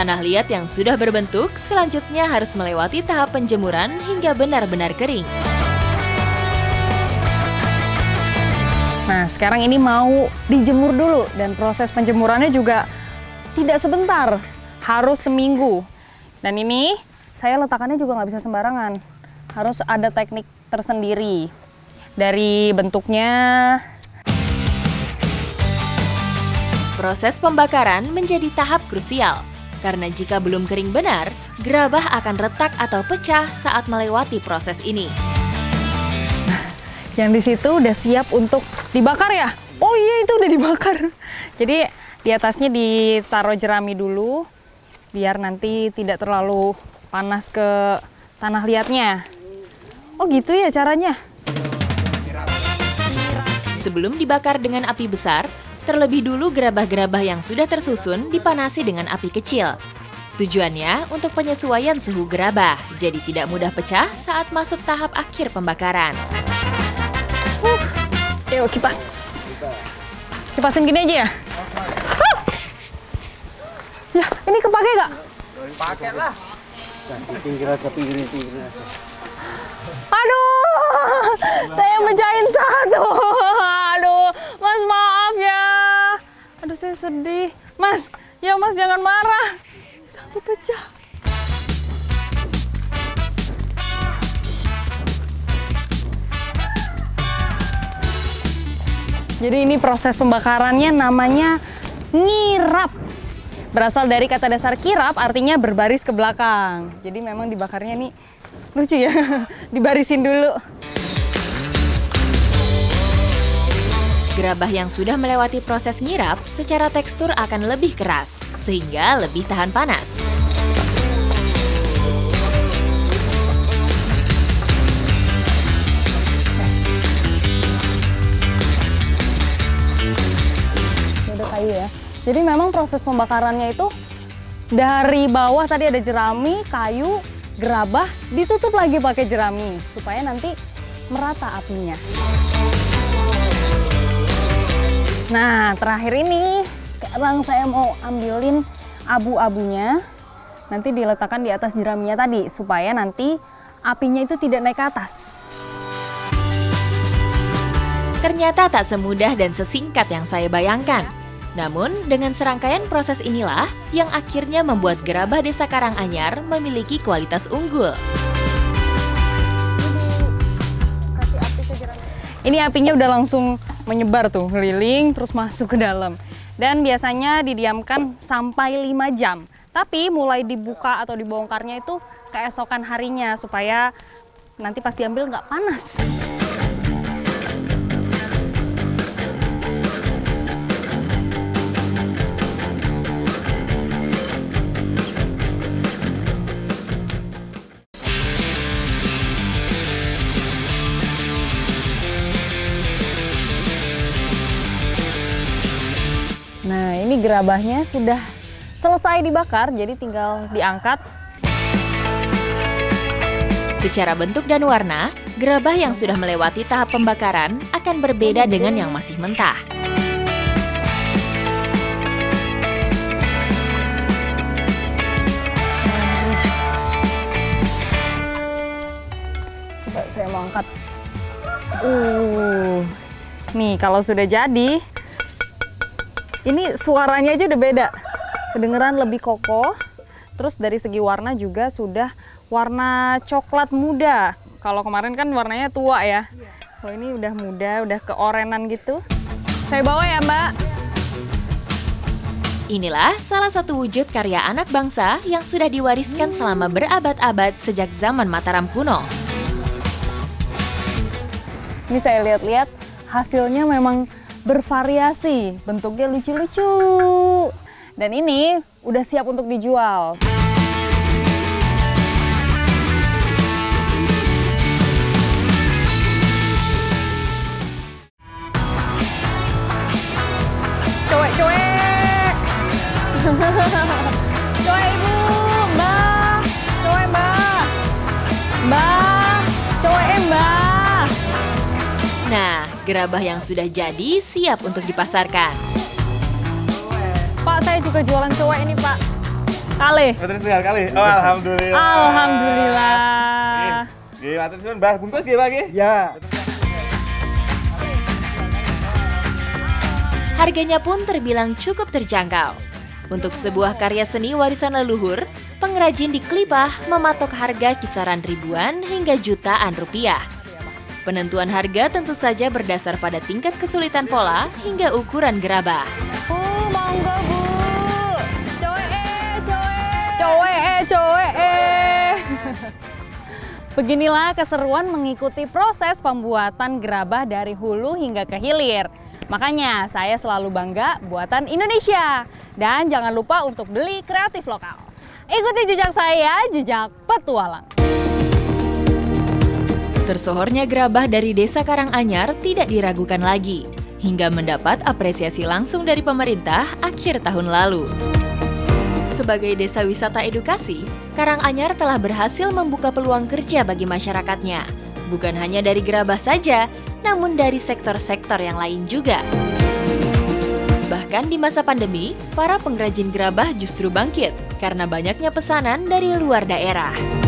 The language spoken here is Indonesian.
Tanah liat yang sudah berbentuk selanjutnya harus melewati tahap penjemuran hingga benar-benar kering. Nah, sekarang ini mau dijemur dulu dan proses penjemurannya juga tidak sebentar, harus seminggu. Dan ini saya letakkannya juga nggak bisa sembarangan, harus ada teknik tersendiri. Dari bentuknya. Proses pembakaran menjadi tahap krusial, karena jika belum kering benar, gerabah akan retak atau pecah saat melewati proses ini. Yang di situ udah siap untuk dibakar ya? Oh iya, itu udah dibakar. Jadi di atasnya ditaruh jerami dulu, biar nanti tidak terlalu panas ke tanah liatnya. Oh gitu ya caranya? Sebelum dibakar dengan api besar, terlebih dulu gerabah-gerabah yang sudah tersusun dipanasi dengan api kecil. Tujuannya untuk penyesuaian suhu gerabah, jadi tidak mudah pecah saat masuk tahap akhir pembakaran. Yuk kipas. Kipasin gini aja ya? Ya, ini kepake nggak? Pakai lah. Pinggir aja. Aduh, saya mecahin satu. Aduh, Mas maaf ya. Aduh, saya sedih. Mas, ya Mas jangan marah. Satu pecah. Jadi ini proses pembakarannya namanya ngirap. Berasal dari kata dasar kirap, artinya berbaris ke belakang. Jadi memang dibakarnya nih lucu ya, dibarisin dulu. Gerabah yang sudah melewati proses ngirap secara tekstur akan lebih keras, sehingga lebih tahan panas. Udah kayu ya. Jadi memang proses pembakarannya itu dari bawah tadi ada jerami, kayu, gerabah, ditutup lagi pakai jerami supaya nanti merata apinya. Nah, terakhir ini sekarang saya mau ambilin abu-abunya. Nanti diletakkan di atas jeraminya tadi supaya nanti apinya itu tidak naik ke atas. Ternyata tak semudah dan sesingkat yang saya bayangkan. Namun, dengan serangkaian proses inilah yang akhirnya membuat gerabah Desa Karanganyar memiliki kualitas unggul. Ini apinya udah langsung menyebar tuh, ngeliling terus masuk ke dalam. Dan biasanya didiamkan sampai 5 jam. Tapi mulai dibuka atau dibongkarnya itu keesokan harinya supaya nanti pas diambil nggak panas. Nah, ini gerabahnya sudah selesai dibakar, jadi tinggal diangkat. Secara bentuk dan warna, gerabah yang sudah melewati tahap pembakaran akan berbeda dengan yang masih mentah. Coba saya mau angkat. Nih, kalau sudah jadi, ini suaranya aja udah beda, kedengeran lebih kokoh. Terus dari segi warna juga sudah warna coklat muda. Kalau kemarin kan warnanya tua ya. Kalau ini udah muda, udah keorenan gitu. Saya bawa ya Mbak. Inilah salah satu wujud karya anak bangsa yang sudah diwariskan selama berabad-abad sejak zaman Mataram kuno. Ini saya lihat-lihat hasilnya memang bervariasi, bentuknya lucu-lucu. Dan ini udah siap untuk dijual. Cuek-cuek. Cuek Ibu, Mbak. Cuek Mbak. Mbak, cuek Mbak. Nah, gerabah yang sudah jadi siap untuk dipasarkan. Pak, saya juga jualan cowek ini, Pak. Kali. Betul setengah kali. Oh, alhamdulillah. Alhamdulillah. Nggih, matur suwun, Mbah. Bungkus nggih, Pak nggih? Ya. Harganya pun terbilang cukup terjangkau. Untuk sebuah karya seni warisan leluhur, pengrajin di Klipah mematok harga kisaran ribuan hingga jutaan rupiah. Penentuan harga tentu saja berdasar pada tingkat kesulitan pola hingga ukuran gerabah. Monggo Bu. Coe. Beginilah keseruan mengikuti proses pembuatan gerabah dari hulu hingga ke hilir. Makanya saya selalu bangga buatan Indonesia. Dan jangan lupa untuk beli kreatif lokal. Ikuti jejak saya, jejak petualang. Tersohornya gerabah dari Desa Karanganyar tidak diragukan lagi, hingga mendapat apresiasi langsung dari pemerintah akhir tahun lalu. Sebagai desa wisata edukasi, Karanganyar telah berhasil membuka peluang kerja bagi masyarakatnya. Bukan hanya dari gerabah saja, namun dari sektor-sektor yang lain juga. Bahkan di masa pandemi, para pengrajin gerabah justru bangkit karena banyaknya pesanan dari luar daerah.